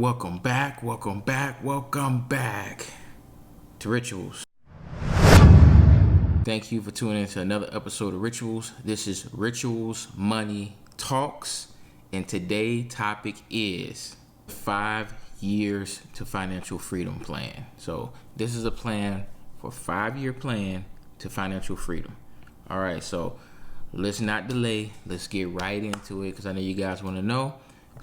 Welcome back to Rituals. Thank you for tuning in to another episode of Rituals. This is Rituals Money Talks, and today's topic is 5 years to financial freedom plan. So this is a plan for 5-year plan to financial freedom. All right, so let's not delay. Let's get right into it because I know you guys want to know.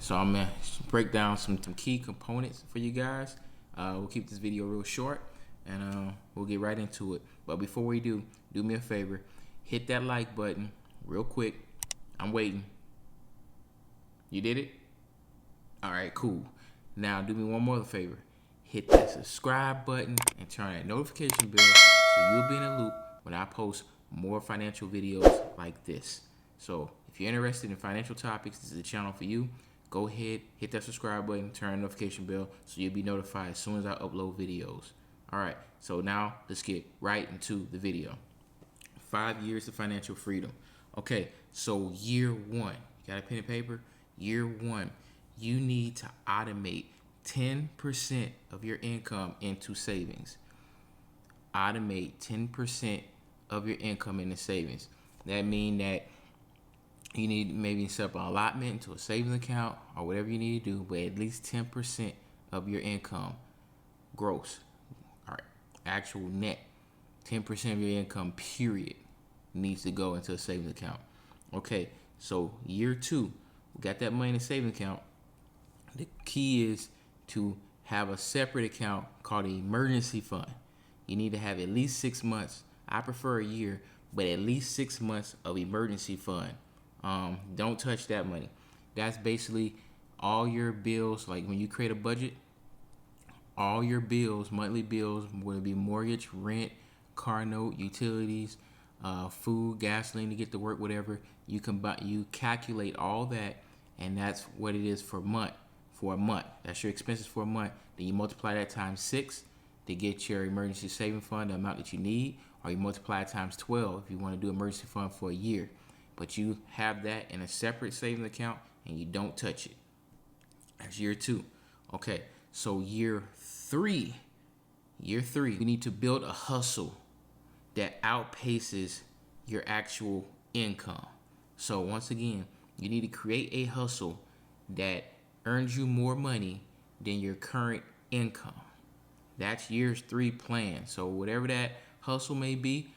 So I'm going to break down some key components for you guys. We'll keep this video real short and we'll get right into it. But before we do me a favor. Hit that like button real quick. I'm waiting. You did it? All right, cool. Now do me one more favor. Hit that subscribe button and turn that notification bell so you'll be in the loop when I post more financial videos like this. So if you're interested in financial topics, this is the channel for you. Go ahead, hit that subscribe button, turn the notification bell so you'll be notified as soon as I upload videos. All right, so now let's get right into the video. 5 years of financial freedom. Okay, so year one, you got a pen and paper? Year one, you need to automate 10% of your income into savings. Automate 10% of your income into savings. That means that you need maybe set up an allotment into a savings account or whatever you need to do, but at least 10% of your income, gross, all right, actual net, 10% of your income, period, needs to go into a savings account. Okay, so year two, we got that money in a savings account. The key is to have a separate account called an emergency fund. You need to have at least 6 months. I prefer a year, but at least 6 months of emergency fund. Don't touch that money. That's basically all your bills. Like when you create a budget, all your bills, monthly bills, whether it be mortgage, rent, car note, utilities, food, gasoline to get to work, whatever, you calculate all that, and that's what it is for a month. That's your expenses for a month. Then you multiply that times 6 to get your emergency saving fund, the amount that you need, or you multiply it times 12 if you want to do emergency fund for a year. But you have that in a separate savings account and you don't touch it. That's year two. Okay, so year three, you need to build a hustle that outpaces your actual income. So once again, you need to create a hustle that earns you more money than your current income. That's year 3 plan. So whatever that hustle may be,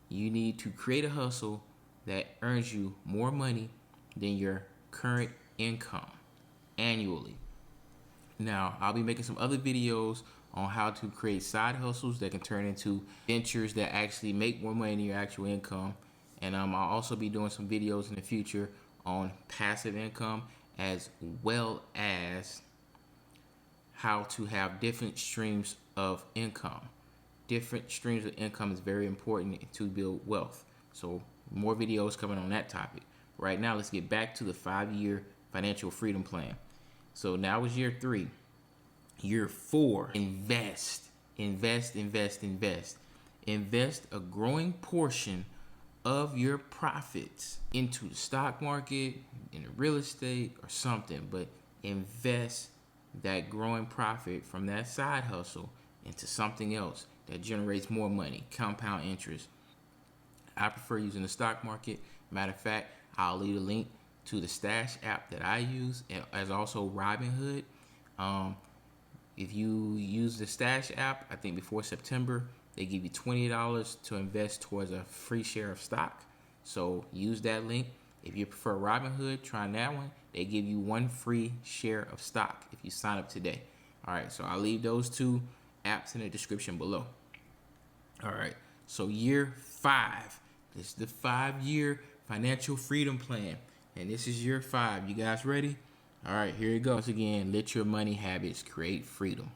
you need to create a hustle that earns you more money than your current income annually. Now, I'll be making some other videos on how to create side hustles that can turn into ventures that actually make more money than your actual income. And I'll also be doing some videos in the future on passive income as well as how to have different streams of income. Different streams of income is very important to build wealth. So more videos coming on that topic. Right now, let's get back to the 5-year financial freedom plan. So now is year 3. Year 4, invest. Invest a growing portion of your profits into the stock market, in real estate, or something. But invest that growing profit from that side hustle into something else that generates more money, compound interest. I prefer using the stock market. Matter of fact, I'll leave a link to the Stash app that I use, as also Robinhood. If you use the Stash app, I think before September, they give you $20 to invest towards a free share of stock. So use that link. If you prefer Robinhood, try that one. They give you 1 free share of stock if you sign up today. All right, so I'll leave those 2 apps in the description below. All right, so year 5. This is the 5-year financial freedom plan. And this is year 5. You guys ready? All right, here it goes. Once again, let your money habits create freedom.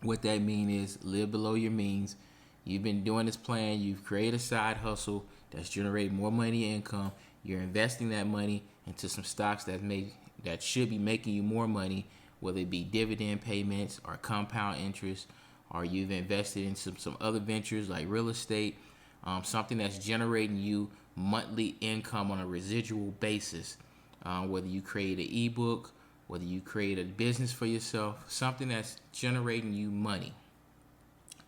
What that means is live below your means. You've been doing this plan. You've created a side hustle that's generating more money income. You're investing that money into some stocks that should be making you more money, whether it be dividend payments or compound interest, or you've invested in some other ventures like real estate, something that's generating you monthly income on a residual basis. Whether you create an ebook, whether you create a business for yourself, something that's generating you money.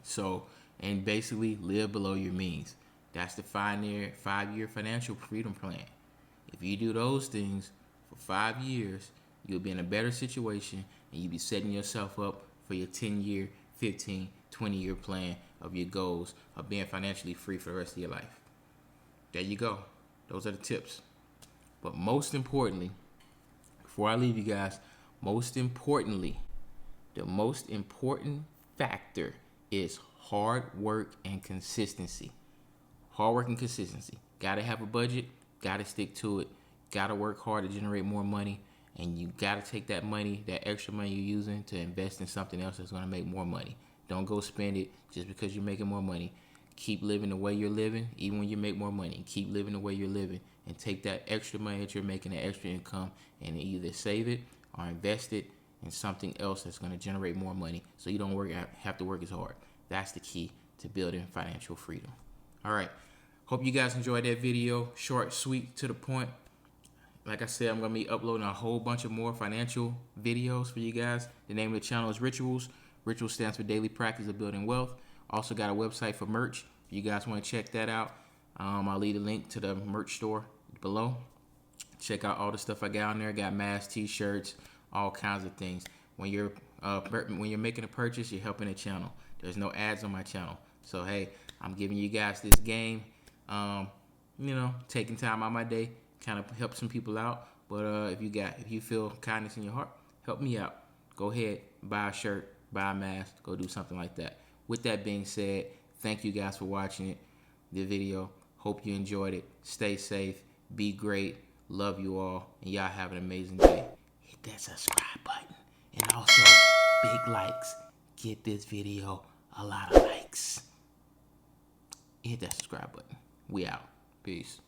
So, and basically live below your means. That's the 5-year financial freedom plan. If you do those things for 5 years, you'll be in a better situation and you'll be setting yourself up for your 10-year, 15, 20-year plan of your goals of being financially free for the rest of your life. There you go. Those are the tips. But most importantly, before I leave you guys, the most important factor is hard work and consistency. Hard work and consistency. Gotta have a budget, gotta stick to it, gotta work hard to generate more money, and you gotta take that money, that extra money you're using, to invest in something else that's gonna make more money. Don't go spend it just because you're making more money. Keep living the way you're living, even when you make more money. Keep living the way you're living, and take that extra money that you're making, that extra income, and either save it or invest it in something else that's going to generate more money, so you don't have to work as hard. That's the key to building financial freedom. All right. Hope you guys enjoyed that video. Short, sweet, to the point. Like I said, I'm going to be uploading a whole bunch of more financial videos for you guys. The name of the channel is Richuals. Richuals stands for Daily Practice of Building Wealth. Also got a website for merch. If you guys want to check that out, I'll leave a link to the merch store below. Check out all the stuff I got on there. Got masks, t-shirts, all kinds of things. When you're making a purchase, you're helping the channel. There's no ads on my channel. So hey, I'm giving you guys this game. Taking time out of my day, kind of help some people out. But if you feel kindness in your heart, help me out. Go ahead, buy a shirt, buy a mask, go do something like that. With that being said, thank you guys for watching the video. Hope you enjoyed it. Stay safe. Be great. Love you all. And y'all have an amazing day. Hit that subscribe button. And also, big likes. Get this video a lot of likes. Hit that subscribe button. We out. Peace.